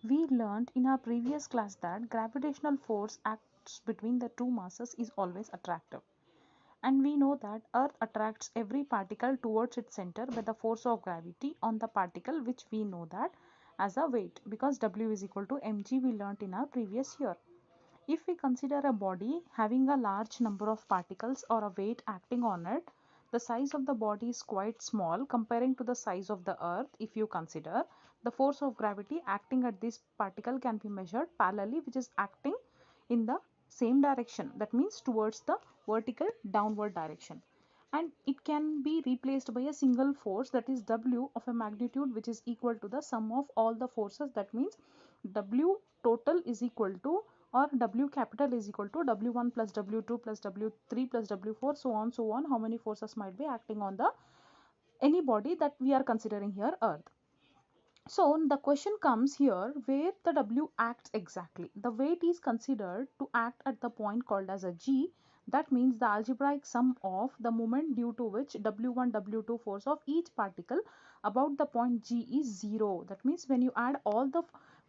We learned in our previous class that gravitational force acts between the two masses is always attractive. And we know that Earth attracts every particle towards its center by the force of gravity on the particle, which we know that as a weight, because W is equal to mg we learnt in our previous year. If we consider a body having a large number of particles or a weight acting on it, the size of the body is quite small comparing to the size of the Earth. If you consider the force of gravity acting at this particle can be measured parallelly, which is acting in the same direction, that means towards the vertical downward direction, and it can be replaced by a single force, that is W of a magnitude which is equal to the sum of all the forces. That means W total is equal to, or W capital is equal to W1 plus W2 plus W3 plus W4, so on, how many forces might be acting on the any body that we are considering here, Earth. So the question comes here where the W acts exactly. The weight is considered to act at the point called as a G. That means the algebraic sum of the moment due to which W1, W2 force of each particle about the point G is 0. That means when you add all the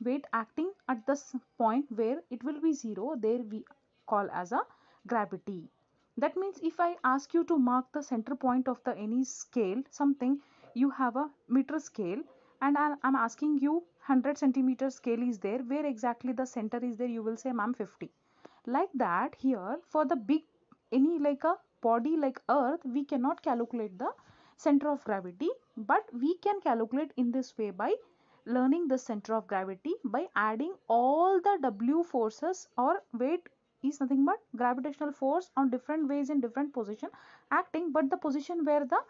weight acting at the point where it will be 0, there we call as a gravity. That means if I ask you to mark the center point of the any scale, something, you have a meter scale, and I'm asking you 100 centimeter scale is there, where exactly the center is there, you will say ma'am 50. Like that, here for the big any like a body like Earth, we cannot calculate the center of gravity, but we can calculate in this way by learning the center of gravity by adding all the W forces, or weight is nothing but gravitational force on different ways in different position acting, but the position where the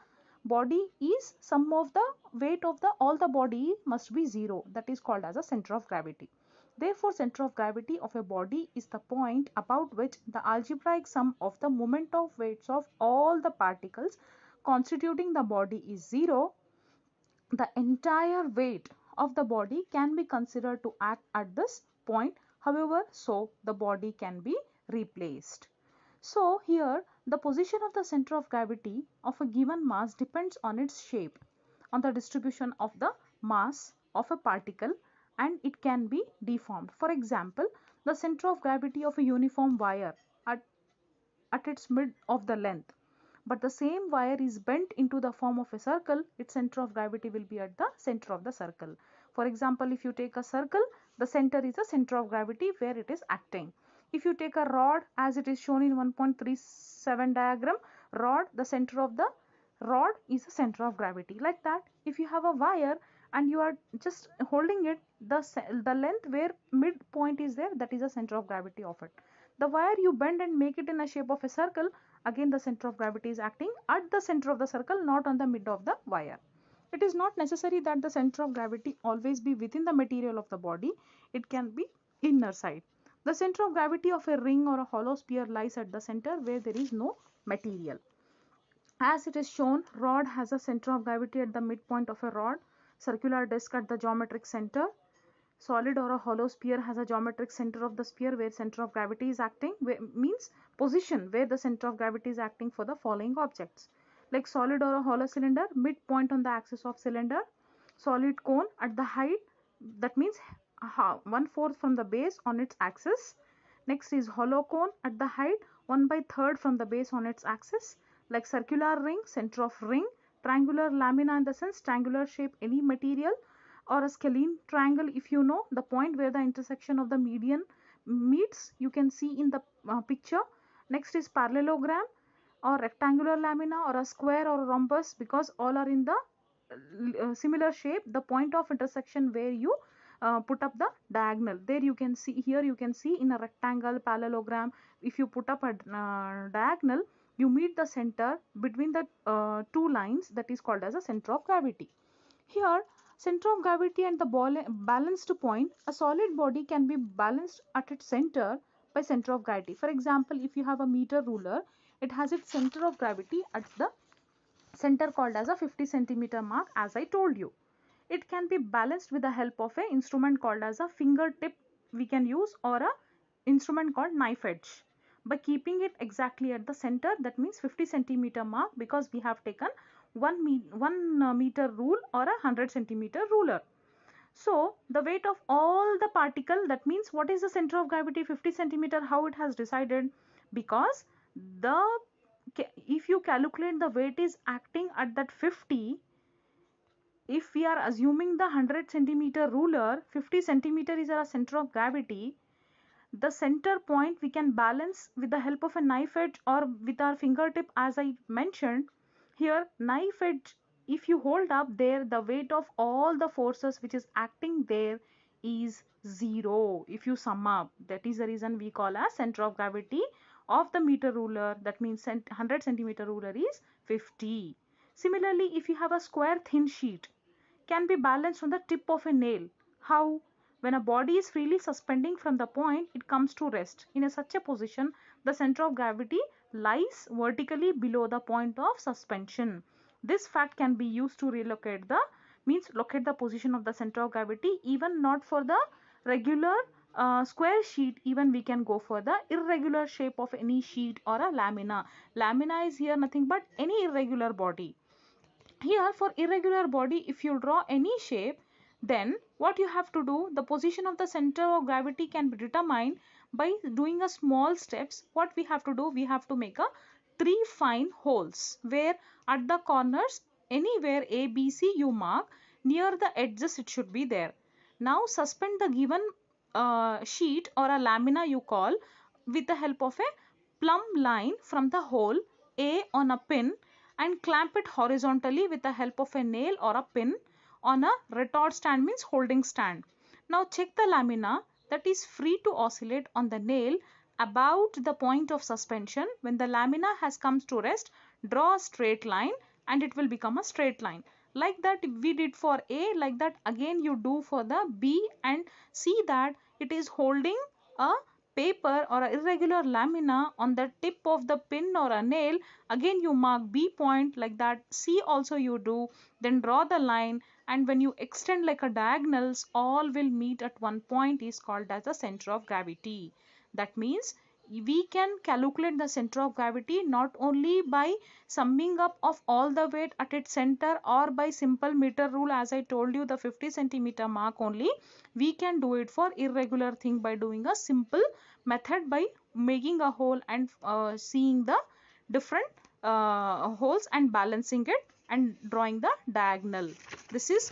body is sum of the weight of the all the body must be 0, that is called as a center of gravity. Therefore center of gravity of a body is the point about which the algebraic sum of the moment of weights of all the particles constituting the body is 0. The entire weight of the body can be considered to act at this point, however, so the body can be replaced. So here the position of the center of gravity of a given mass depends on its shape, on the distribution of the mass of a particle, and it can be deformed. For example, the center of gravity of a uniform wire at its mid of the length, but the same wire is bent into the form of a circle, its center of gravity will be at the center of the circle. For example, if you take a circle, the center is the center of gravity where it is acting. If you take a rod, as it is shown in 1.37 diagram, rod, the center of the rod is the center of gravity. Like that, if you have a wire and you are just holding it, the length where midpoint is there, that is the center of gravity of it. The wire you bend and make it in a shape of a circle, again the center of gravity is acting at the center of the circle, not on the mid of the wire. It is not necessary that the center of gravity always be within the material of the body, it can be inner side. The center of gravity of a ring or a hollow sphere lies at the center where there is no material. As it is shown, rod has a center of gravity at the midpoint of a rod, circular disc at the geometric center. Solid or a hollow sphere has a geometric center of the sphere where center of gravity is acting, means position where the center of gravity is acting for the following objects. Like solid or a hollow cylinder, midpoint on the axis of cylinder. Solid cone at the height, that means 1/4 from the base on its axis. Next is hollow cone at the height 1/3 from the base on its axis. Like circular ring, center of ring. Triangular lamina in the sense triangular shape any material, or a scalene triangle, if you know the point where the intersection of the median meets, you can see in the picture. Next is parallelogram or rectangular lamina or a square or a rhombus, because all are in the similar shape, the point of intersection where you put up the diagonal. There you can see, here you can see in a rectangle, parallelogram, if you put up a diagonal, you meet the center between the two lines, that is called as a center of gravity. Here center of gravity and the balanced point, a solid body can be balanced at its center by center of gravity. For example, if you have a meter ruler, it has its center of gravity at the center called as a 50 centimeter mark, as I told you. It can be balanced with the help of an instrument called as a fingertip we can use, or a instrument called knife edge, by keeping it exactly at the center, that means 50 centimeter mark, because we have taken 1 meter rule or a 100 centimeter ruler. So the weight of all the particle, that means what is the center of gravity 50 centimeter, how it has decided? Because the if you calculate the weight is acting at that 50, if we are assuming the 100 centimeter ruler, 50 centimeter is our center of gravity, the center point we can balance with the help of a knife edge or with our fingertip, as I mentioned. Here knife edge, if you hold up there, the weight of all the forces which is acting there is 0 if you sum up. That is the reason we call as center of gravity of the meter ruler, that means 100 centimeter ruler is 50. Similarly, if you have a square thin sheet, can be balanced on the tip of a nail. How? When a body is freely suspending from the point, it comes to rest. In such a position, the center of gravity lies vertically below the point of suspension. This fact can be used to relocate the, means locate the position of the center of gravity, even not for the regular square sheet, even we can go for the irregular shape of any sheet or a lamina. Lamina is here nothing but any irregular body. Here for irregular body, if you draw any shape, then what you have to do, the position of the center of gravity can be determined by doing a small steps. What we have to do, we have to make a 3 fine holes where at the corners anywhere A, B, C you mark, near the edges it should be there. Now suspend the given sheet or a lamina you call with the help of a plumb line from the hole A on a pin and clamp it horizontally with the help of a nail or a pin on a retort stand, means holding stand. Now check the lamina that is free to oscillate on the nail about the point of suspension. When the lamina has come to rest, draw a straight line and it will become a straight line. Like that we did for A, like that again you do for the B, and see that it is holding a paper or a irregular lamina on the tip of the pin or a nail. Again you mark B point, like that C also you do, then draw the line, and when you extend like a diagonals, all will meet at one point, is called as the center of gravity. That means we can calculate the center of gravity not only by summing up of all the weight at its center or by simple meter rule, as I told you the 50 centimeter mark only. We can do it for irregular thing by doing a simple method by making a hole and seeing the different holes and balancing it and drawing the diagonal. This is